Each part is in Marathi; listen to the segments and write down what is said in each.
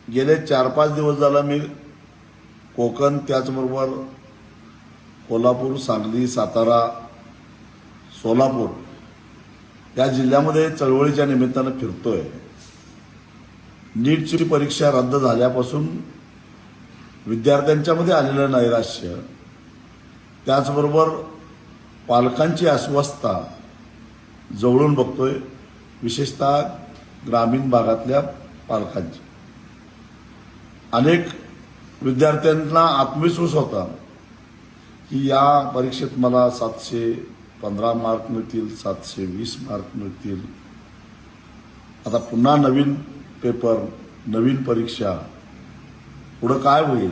गेले 4-5 दिवस झाला मी कोकण त्याचबरोबर कोल्हापूर, सांगली, सातारा, सोलापूर या जिल्ह्यामध्ये चळवळीच्या निमित्तानं फिरतोय। नीटची परीक्षा रद्द झाल्यापासून विद्यार्थ्यांच्यामध्ये आलेलं नैराश्य, त्याचबरोबर पालकांची अस्वस्थता जवळून बघतोय, विशेषतः ग्रामीण भागातल्या पालकांची। अनेक विद्यार्थ्यांना आत्मविश्वास होता की या परीक्षेत मला 715 मार्क मिळतील, 720 मार्क मिळतील। आता पुन्हा नवीन पेपर, नवीन परीक्षा, पुढं काय होईल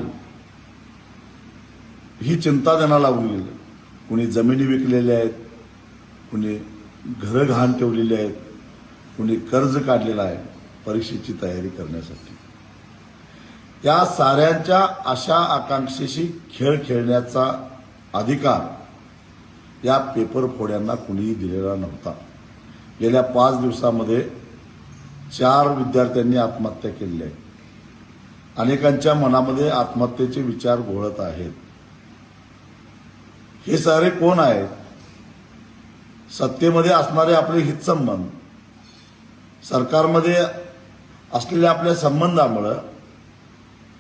ही चिंता त्यांना लागून गेली। कुणी जमिनी विकलेल्या आहेत, कुणी घरं गहाण ठेवलेली आहेत, कुणी कर्ज काढलेलं आहे परीक्षेची तयारी करण्यासाठी। त्या साऱ्यांच्या आशा आकांक्षेशी खेळ खेळण्याचा अधिकार या पेपर फोड्यांना कुणीही दिलेला नव्हता। गेल्या 5 दिवसामध्ये 4 विद्यार्थ्यांनी आत्महत्या केली आहे। अनेकांच्या मनामध्ये आत्महत्येचे विचार घोळत आहेत। हे सारे कोण आहेत? सत्तेमध्ये असणारे आपले हितसंबंध, सरकारमध्ये असलेल्या आपल्या संबंधामुळे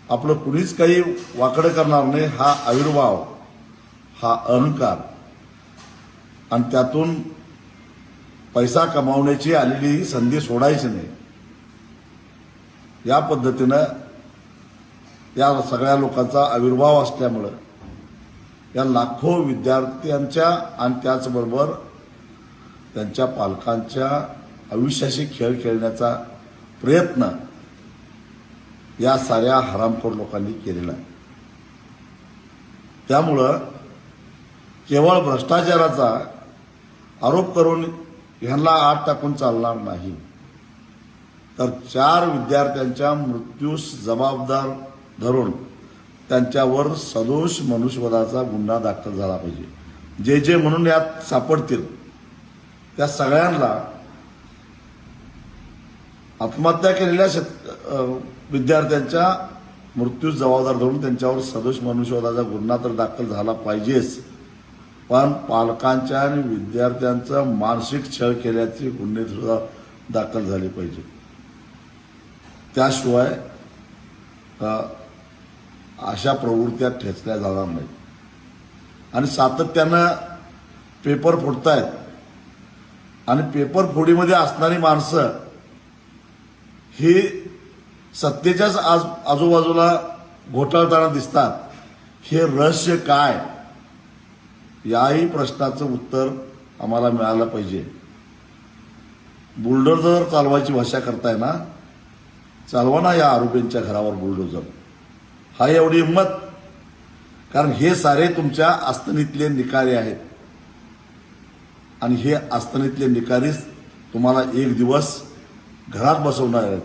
आपलं कुणीच काही वाकडं करणार नाही हा आविर्भाव, हा अहंकार, आणि त्यातून पैसा कमावण्याची आलेली संधी सोडायची नाही, या पद्धतीनं या सगळ्या लोकांचा आविर्भाव असल्यामुळं या लाखो विद्यार्थ्यांच्या आणि त्याचबरोबर त्यांच्या पालकांच्या आयुष्याशी खेळ खेळण्याचा प्रयत्न या साऱ्या हरामखोर लोकांनी केलेला आहे। त्यामुळं केवळ भ्रष्टाचाराचा आरोप करून ह्यांना आत टाकून चालणार नाही, तर 4 विद्यार्थ्यांच्या मृत्यूस जबाबदार धरून त्यांच्यावर सदोष मनुष्यवधाचा गुन्हा दाखल झाला पाहिजे। जे जे म्हणून यात सापडतील त्या सगळ्यांना आत्महत्या केलेल्या विद्यार्थ्यांच्या मृत्यूस जबाबदार धरून त्यांच्यावर सदोष मनुष्यवधाचा गुन्हा तर दाखल झाला पाहिजेच, पण पालकांच्या आणि विद्यार्थ्यांचा मानसिक छळ केल्याचे गुन्हे सुद्धा दाखल झाले पाहिजे। त्याशिवाय अशा प्रवृत्त्या ठेचल्या जाणार नाहीत। आणि सातत्यानं पेपर फोडतायत, आणि पेपर फोडीमध्ये असणारी माणसं ही सत्तेच्याच आजूबाजूला घोटाळताना दिसतात। हे रहस्य काय, याही प्रश्नाचं उत्तर आम्हाला मिळालं पाहिजे। बुलडोझर चालवायची भाषा करताय ना, चालवा ना या आरोपींच्या घरावर बुलडोझर। हा एवढी हिंमत? कारण हे सारे तुमच्या आस्थनीतले निकारी आहेत, आणि हे आस्थनीतले निकारीच तुम्हाला एक दिवस घरात बसवणार आहेत।